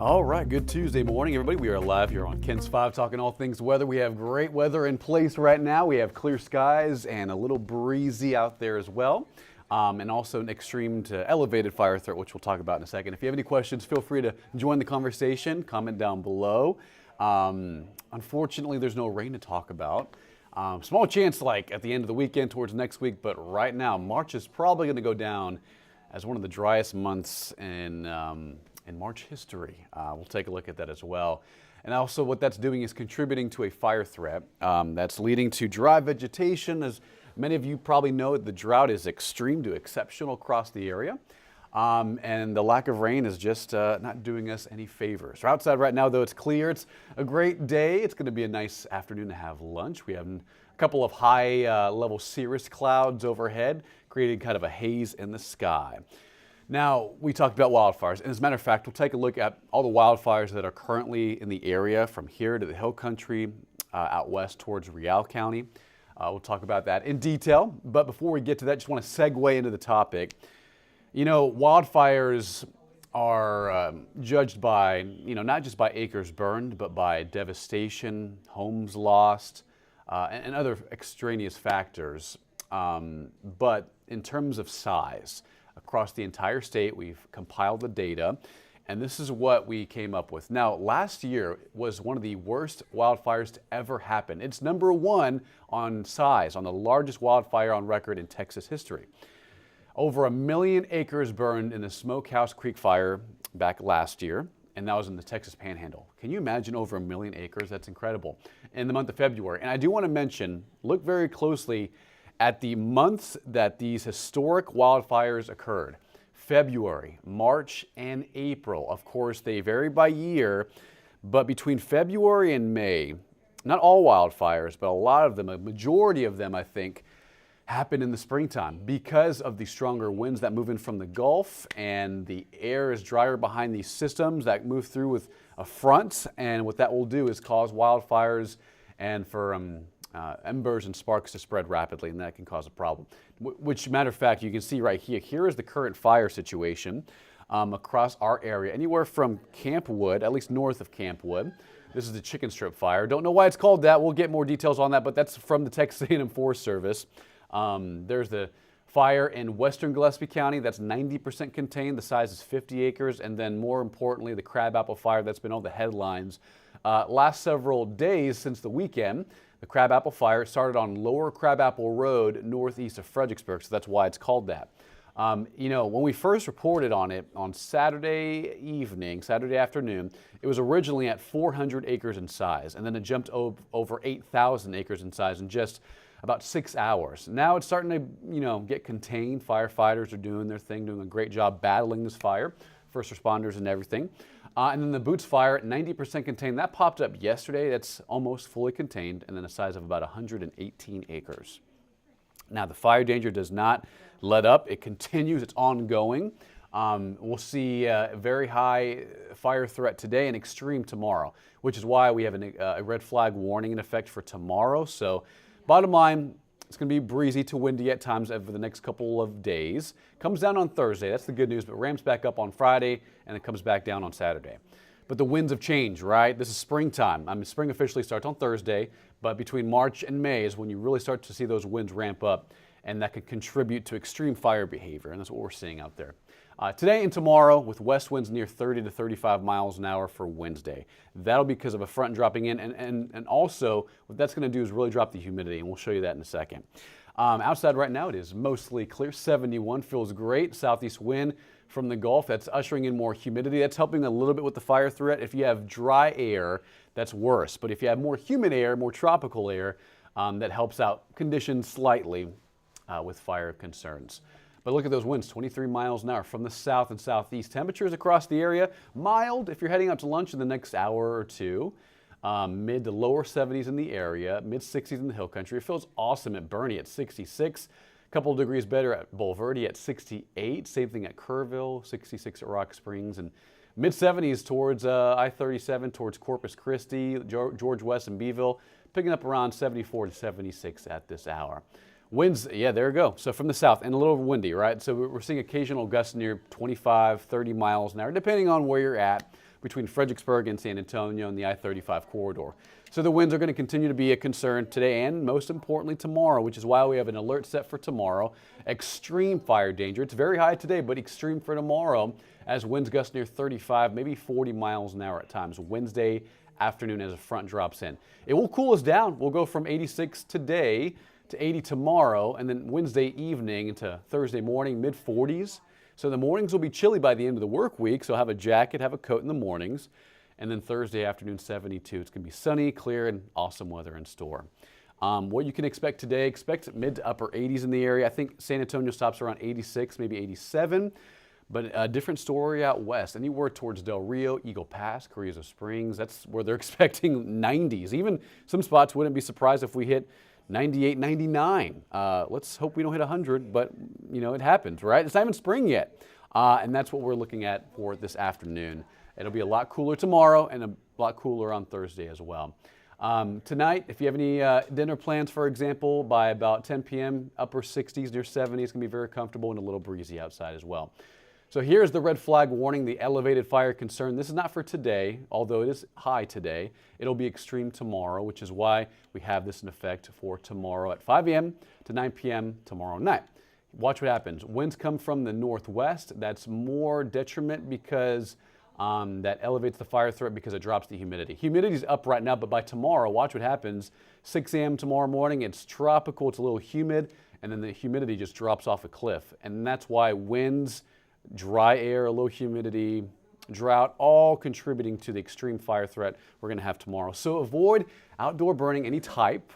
All right, good Tuesday morning, everybody. We are live here on Ken's 5 talking all things weather. We have great weather in place right now. We have clear skies and a little breezy out there as well. And also an extreme to elevated fire threat, which we'll talk about in a second. If you have any questions, feel free to join the conversation. Comment down below. Unfortunately, there's no rain to talk about. Small chance like at the end of the weekend towards next week, but right now, March is probably going to go down as one of the driest months in March history. We'll take a look at that as well. And also what that's doing is contributing to a fire threat that's leading to dry vegetation. As many of you probably know, the drought is extreme to exceptional across the area. And the lack of rain is just not doing us any favors. We're outside right now, though it's clear. It's a great day. It's going to be a nice afternoon to have lunch. We have a couple of high level cirrus clouds overhead, creating kind of a haze in the sky. Now, we talked about wildfires, and as a matter of fact, we'll take a look at all the wildfires that are currently in the area from here to the hill country, out west towards Real County. We'll talk about that in detail, but before we get to that, just want to segue into the topic. You know, wildfires are judged by, not just by acres burned, but by devastation, homes lost, and other extraneous factors. But in terms of size, across the entire state, we've compiled the data, and this is what we came up with. Now, last year was one of the worst wildfires to ever happen. It's number one on size, on the largest wildfire on record in Texas history. Over 1 million acres burned in the Smokehouse Creek fire back last year, and that was in the Texas Panhandle. Can you imagine over 1 million acres? That's incredible. In the month of February. And I do want to mention, look very closely at the months that these historic wildfires occurred. February, March, and April. Of course, they vary by year, but between February and May, not all wildfires, but a lot of them, a majority of them, I think, happen in the springtime because of the stronger winds that move in from the Gulf, and the air is drier behind these systems that move through with a front, and what that will do is cause wildfires and for embers and sparks to spread rapidly, and that can cause a problem. Which, matter of fact, you can see right here. Here is the current fire situation across our area, anywhere from Camp Wood, at least north of Camp Wood. This is the chicken strip fire. Don't know why it's called that. We'll get more details on that, but that's from the Texas A&M Forest Service. There's the fire in western Gillespie County that's 90% contained. The size is 50 acres. And then more importantly, the crabapple fire that's been on the headlines last several days since the weekend. The crabapple fire started on Lower Crabapple Road northeast of Fredericksburg, so that's why it's called that. When we first reported on it on Saturday afternoon, it was originally at 400 acres in size, and then it jumped over 8,000 acres in size in just about 6 hours. Now it's starting to, get contained. Firefighters are doing their thing, doing a great job battling this fire, first responders and everything. And then the Boots fire, 90% contained. That popped up yesterday. That's almost fully contained, and then a size of about 118 acres. Now, the fire danger does not let up. It continues. It's ongoing. We'll see a very high fire threat today and extreme tomorrow, which is why we have a red flag warning in effect for tomorrow. So bottom line, it's going to be breezy to windy at times over the next couple of days. Comes down on Thursday. That's the good news, but ramps back up on Friday, and it comes back down on Saturday. But the winds have changed, right? This is springtime. Spring officially starts on Thursday, but between March and May is when you really start to see those winds ramp up, and that can contribute to extreme fire behavior, and that's what we're seeing out there. Today and tomorrow, with west winds near 30 to 35 miles an hour for Wednesday. That'll be because of a front dropping in, and also what that's going to do is really drop the humidity, and we'll show you that in a second. Outside right now, it is mostly clear. 71 feels great. Southeast wind from the Gulf. That's ushering in more humidity. That's helping a little bit with the fire threat. If you have dry air, that's worse. But if you have more humid air, more tropical air, that helps out conditions slightly with fire concerns. But look at those winds, 23 miles an hour from the south and southeast. Temperatures across the area, mild if you're heading out to lunch in the next hour or two. Mid to lower 70s in the area, mid 60s in the hill country. It feels awesome at Bernie at 66. A couple of degrees better at Bulverde at 68. Same thing at Kerrville, 66 at Rock Springs. And mid 70s towards I-37, towards Corpus Christi, George West and Beeville, picking up around 74 to 76 at this hour. Winds, yeah, there we go. So from the south and a little windy, right? So we're seeing occasional gusts near 25, 30 miles an hour, depending on where you're at. between Fredericksburg and San Antonio and the I-35 corridor. So the winds are going to continue to be a concern today and most importantly tomorrow, which is why we have an alert set for tomorrow. Extreme fire danger. It's very high today, but extreme for tomorrow as winds gust near 35, maybe 40 miles an hour at times Wednesday afternoon as a front drops in. It will cool us down. We'll go from 86 today to 80 tomorrow, and then Wednesday evening into Thursday morning, mid-40s. So the mornings will be chilly by the end of the work week, so have a jacket, have a coat in the mornings. And then Thursday afternoon, 72. It's going to be sunny, clear, and awesome weather in store. What you can expect today, expect mid to upper 80s in the area. I think San Antonio stops around 86, maybe 87. But a different story out west. Anywhere towards Del Rio, Eagle Pass, Carrizo Springs, that's where they're expecting 90s. Even some spots wouldn't be surprised if we hit 98, 99. Let's hope we don't hit 100, but you know, it happens, right? It's not even spring yet. And that's what we're looking at for this afternoon. It'll be a lot cooler tomorrow and a lot cooler on Thursday as well. Tonight, if you have any dinner plans, for example, by about 10 p.m., upper 60s, near 70s, it's going to be very comfortable and a little breezy outside as well. So here's the red flag warning, the elevated fire concern. This is not for today, although it is high today. It'll be extreme tomorrow, which is why we have this in effect for tomorrow at 5 a.m. to 9 p.m. tomorrow night. Watch what happens. Winds come from the northwest. That's more detriment because that elevates the fire threat because it drops the humidity. Humidity's up right now, but by tomorrow, watch what happens. 6 a.m. tomorrow morning, it's tropical, it's a little humid, and then the humidity just drops off a cliff. And that's why winds, dry air, low humidity, drought, all contributing to the extreme fire threat we're going to have tomorrow. So avoid outdoor burning any type.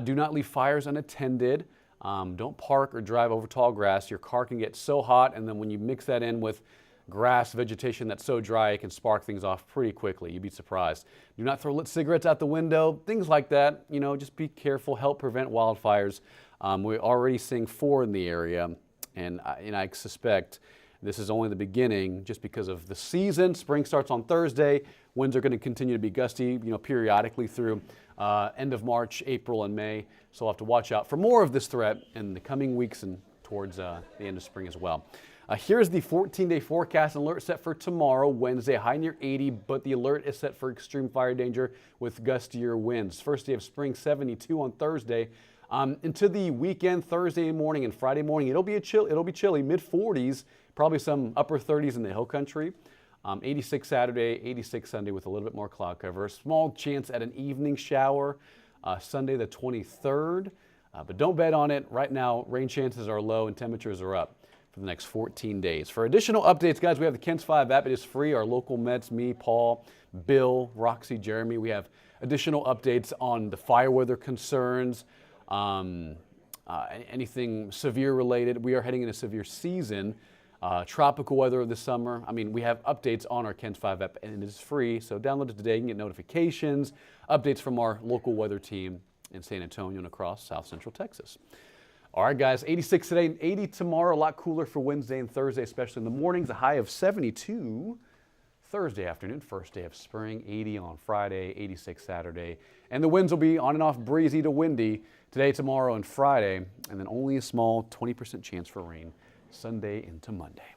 Do not leave fires unattended. Don't park or drive over tall grass. Your car can get so hot, and then when you mix that in with grass, vegetation that's so dry, it can spark things off pretty quickly. You'd be surprised. Do not throw lit cigarettes out the window, things like that. You know, just be careful, help prevent wildfires. We're already seeing 4 in the area, and I suspect this is only the beginning just because of the season. Spring starts on Thursday. Winds are going to continue to be gusty, periodically through end of March, April, and May. So we'll have to watch out for more of this threat in the coming weeks and towards the end of spring as well. Here's the 14-day forecast and alert set for tomorrow, Wednesday, high near 80, but the alert is set for extreme fire danger with gustier winds. First day of spring, 72 on Thursday. Into the weekend, Thursday morning and Friday morning, it'll be chilly, mid-40s, probably some upper 30s in the hill country. 86 Saturday, 86 Sunday with a little bit more cloud cover. A small chance at an evening shower Sunday the 23rd, but don't bet on it. Right now, rain chances are low and temperatures are up for the next 14 days. For additional updates, guys, we have the KENS 5 app. It is free. Our local Mets, me, Paul, Bill, Roxy, Jeremy. We have additional updates on the fire weather concerns, anything severe related. We are heading into severe season. Tropical weather this summer. I mean, we have updates on our KENS 5 app, and it is free. So download it today. You can get notifications, updates from our local weather team in San Antonio and across South Central Texas. All right, guys, 86 today and 80 tomorrow. A lot cooler for Wednesday and Thursday, especially in the mornings. A high of 72 Thursday afternoon, first day of spring. 80 on Friday, 86 Saturday. And the winds will be on and off breezy to windy today, tomorrow, and Friday. And then only a small 20% chance for rain Sunday into Monday.